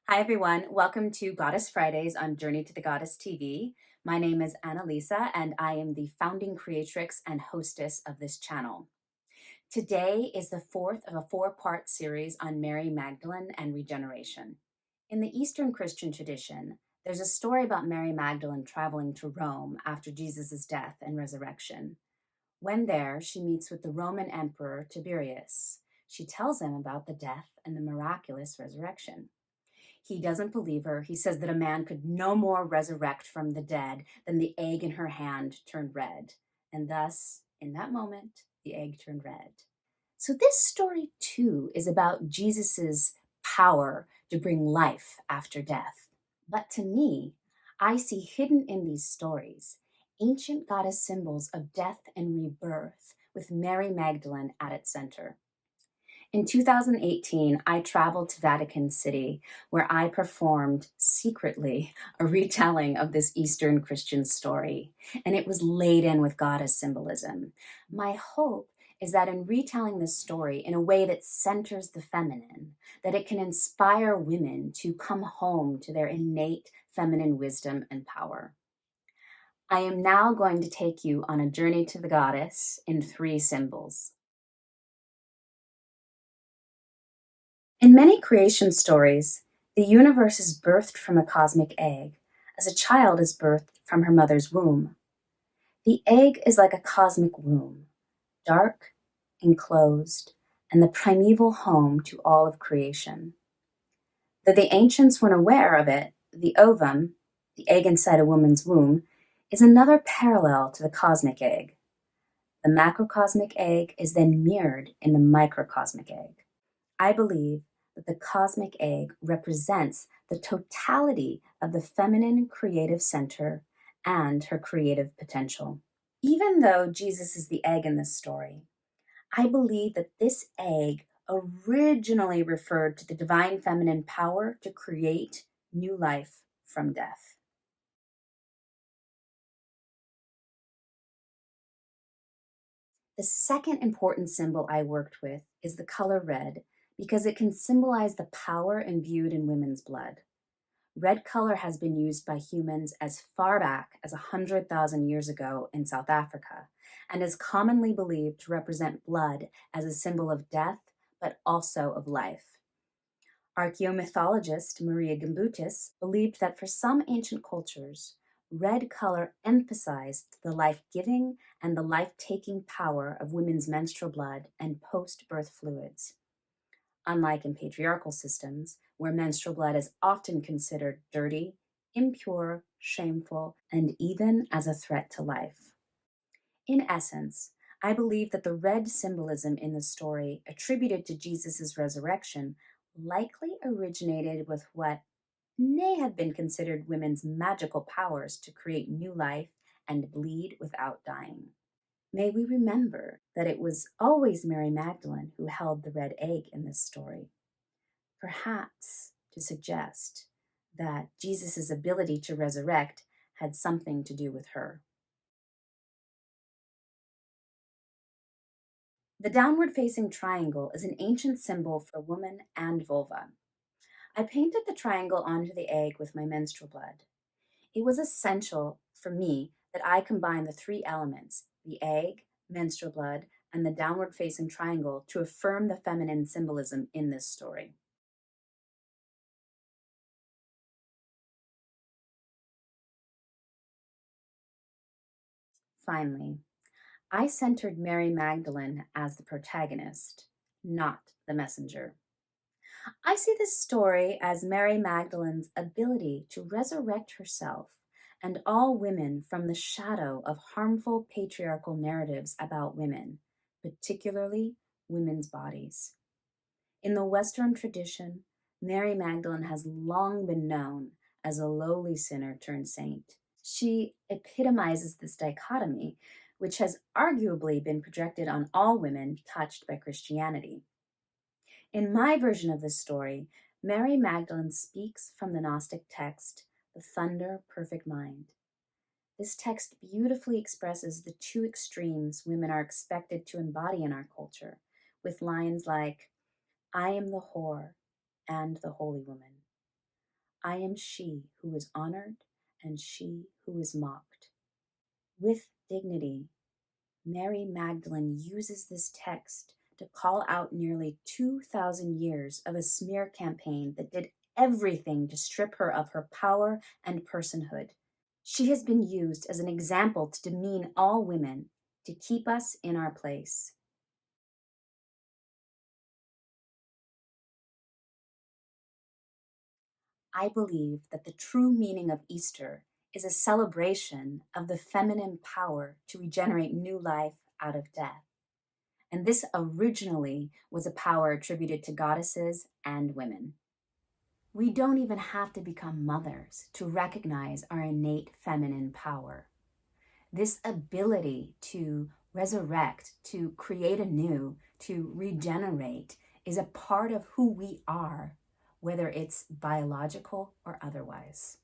Hi, everyone. Welcome to Goddess Fridays on Journey to the Goddess TV. My name is Annalisa, and I am the founding creatrix and hostess of this channel. Today is the fourth of a four-part series on Mary Magdalene and regeneration. In the Eastern Christian tradition, there's a story about Mary Magdalene traveling to Rome after Jesus' death and resurrection. When there, she meets with the Roman Emperor Tiberius. She tells him about the death and the miraculous resurrection. He doesn't believe her. He says that a man could no more resurrect from the dead than the egg in her hand turned red. And thus, in that moment, the egg turned red. So this story too is about Jesus's power to bring life after death. But to me, I see hidden in these stories ancient goddess symbols of death and rebirth with Mary Magdalene at its center. In 2018, I traveled to Vatican City, where I performed secretly a retelling of this Eastern Christian story, and it was laden with goddess symbolism. My hope is that in retelling this story in a way that centers the feminine, that it can inspire women to come home to their innate feminine wisdom and power. I am now going to take you on a journey to the goddess in three symbols. In many creation stories, the universe is birthed from a cosmic egg, as a child is birthed from her mother's womb. The egg is like a cosmic womb, dark, enclosed, and the primeval home to all of creation. Though the ancients weren't aware of it, the ovum, the egg inside a woman's womb, is another parallel to the cosmic egg. The macrocosmic egg is then mirrored in the microcosmic egg. I believe that the cosmic egg represents the totality of the feminine creative center and her creative potential. Even though Jesus is the egg in this story, I believe that this egg originally referred to the divine feminine power to create new life from death. The second important symbol I worked with is the color red because it can symbolize the power imbued in women's blood. Red color has been used by humans as far back as 100,000 years ago in South Africa and is commonly believed to represent blood as a symbol of death, but also of life. Archaeomythologist Maria Gimbutas believed that for some ancient cultures, red color emphasized the life-giving and the life-taking power of women's menstrual blood and post-birth fluids. Unlike in patriarchal systems, where menstrual blood is often considered dirty, impure, shameful, and even as a threat to life. In essence, I believe that the red symbolism in the story attributed to Jesus' resurrection likely originated with what may have been considered women's magical powers to create new life and bleed without dying. May we remember that it was always Mary Magdalene who held the red egg in this story, perhaps to suggest that Jesus' ability to resurrect had something to do with her. The downward facing triangle is an ancient symbol for woman and vulva. I painted the triangle onto the egg with my menstrual blood. It was essential for me that I combine the three elements, the egg, menstrual blood, and the downward facing triangle, to affirm the feminine symbolism in this story. Finally, I centered Mary Magdalene as the protagonist, not the messenger. I see this story as Mary Magdalene's ability to resurrect herself and all women from the shadow of harmful patriarchal narratives about women, particularly women's bodies. In the Western tradition, Mary Magdalene has long been known as a lowly sinner turned saint. She epitomizes this dichotomy, which has arguably been projected on all women touched by Christianity. In my version of this story, Mary Magdalene speaks from the Gnostic text, the Thunder Perfect Mind. This text beautifully expresses the two extremes women are expected to embody in our culture, with lines like, I am the whore and the holy woman. I am she who is honored and she who is mocked. With dignity, Mary Magdalene uses this text to call out nearly 2,000 years of a smear campaign that did everything to strip her of her power and personhood. She has been used as an example to demean all women, to keep us in our place. I believe that the true meaning of Easter is a celebration of the feminine power to regenerate new life out of death. And this originally was a power attributed to goddesses and women. We don't even have to become mothers to recognize our innate feminine power. This ability to resurrect, to create anew, to regenerate is a part of who we are, whether it's biological or otherwise.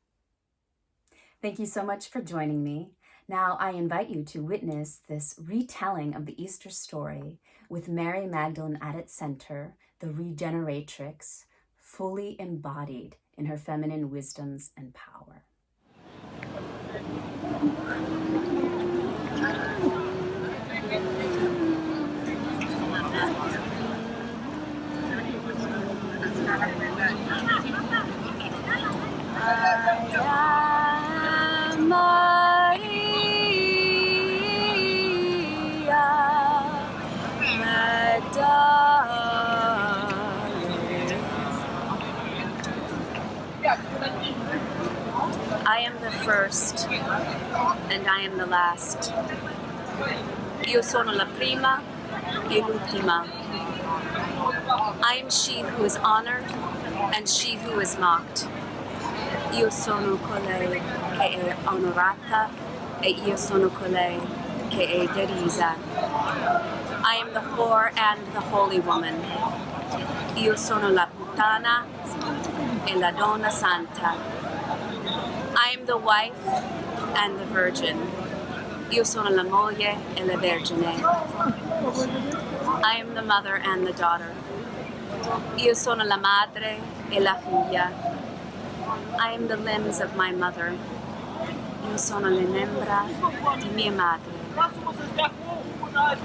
Thank you so much for joining me. Now I invite you to witness this retelling of the Easter story with Mary Magdalene at its center, the Regeneratrix, fully embodied in her feminine wisdoms and power. I am the first and I am the last. Io sono la prima e l'ultima. I am she who is honored and she who is mocked. Io sono colei che è onorata e io sono colei che è derisa. I am the whore and the holy woman. Io sono la puttana e la donna santa. I am the wife and the virgin. Io sono la moglie e la vergine. I am the mother and the daughter. Io sono la madre e la figlia. I am the limbs of my mother. Io sono le membra di mia madre.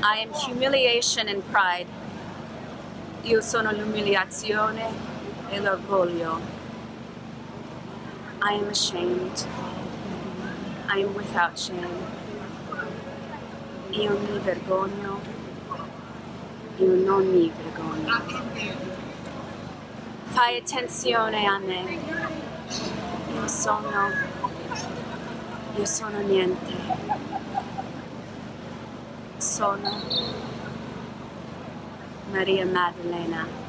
I am humiliation and pride. Io sono l'umiliazione e l'orgoglio. I am ashamed. I am without shame. Io mi vergogno. Io non mi vergogno. Fai attenzione a me. Io sono niente. Sono Maria Magdalene.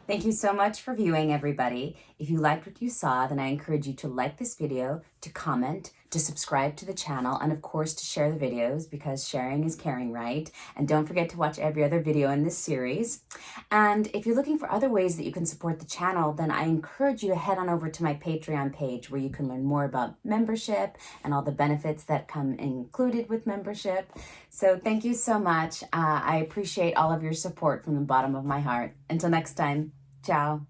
Thank you so much for viewing, everybody. If you liked what you saw, then I encourage you to like this video, to comment, to subscribe to the channel, and of course to share the videos, because sharing is caring, right? And don't forget to watch every other video in this series. And if you're looking for other ways that you can support the channel, then I encourage you to head on over to my Patreon page, where you can learn more about membership and all the benefits that come included with membership. So thank you so much. I appreciate all of your support from the bottom of my heart. Until next time, ciao.